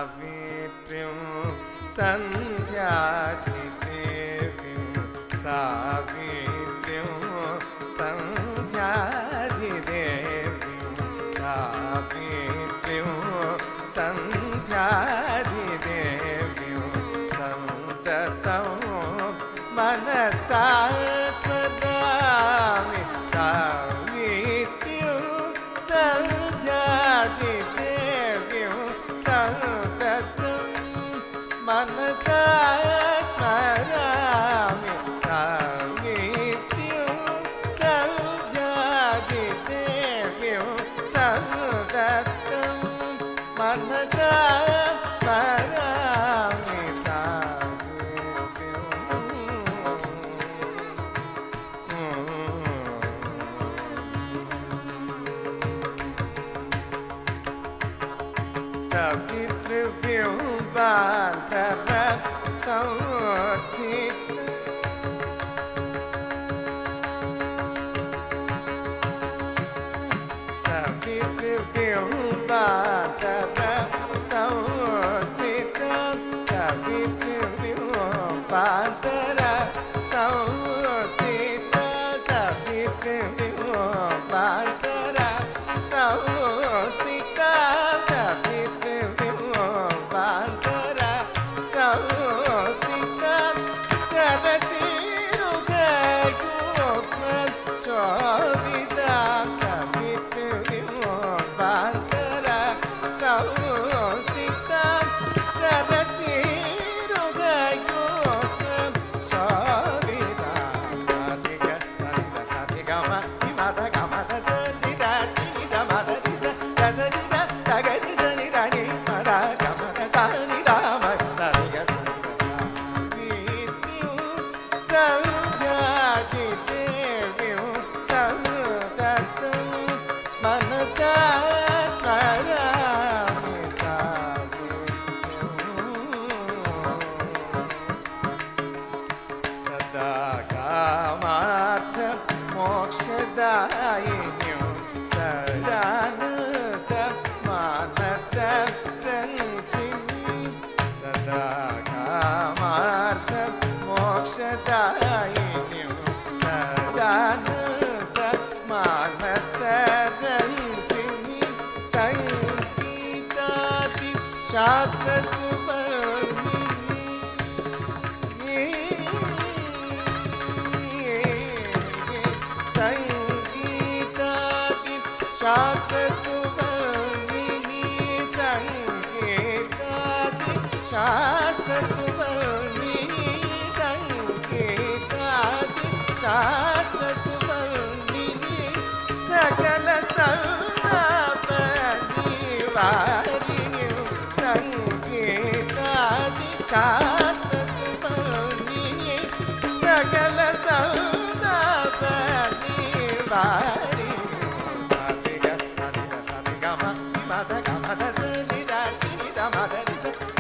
सावित्रीं सन्ध्याधिदेवीं सावित्रीं सन्ध्याधिदेवीं सावित्रीं सन्ध्याधिदेवीं सन्ततं मनसा स्मरामि सावित्रीं सन्ध्याधिदेवीं सन्ततं मनसा स्मरामि सावित्रीं सन्ध्याधिदेवीं सन्ततं मनसा स्मरामि सावित्रीं बान्धर संस्थित सावित्रीं बान्धर संस्थित सावित्रीं बान्धर संस्थित सावित्रीं बान्धर संस्थित मोक्षदायिन्यो सदानन्द मानस रञ्जिनी सदा कामार्थ मोक्षदायिन्यो सदानन्द मानस रञ्जिनी संगीतादि शास्त्र शास्त्र सुवर्णिनी संगीतादि शास्त्र सुवर्णिनी संगीतादि शास्त्र सुवर्णिनी सकल संताप निवारिणी संगीतादि शास्त्र सुवर्णिनी सकल संताप निवारिणी Mada, mada, sa, ni, da, ni, da, mada, ni, sa.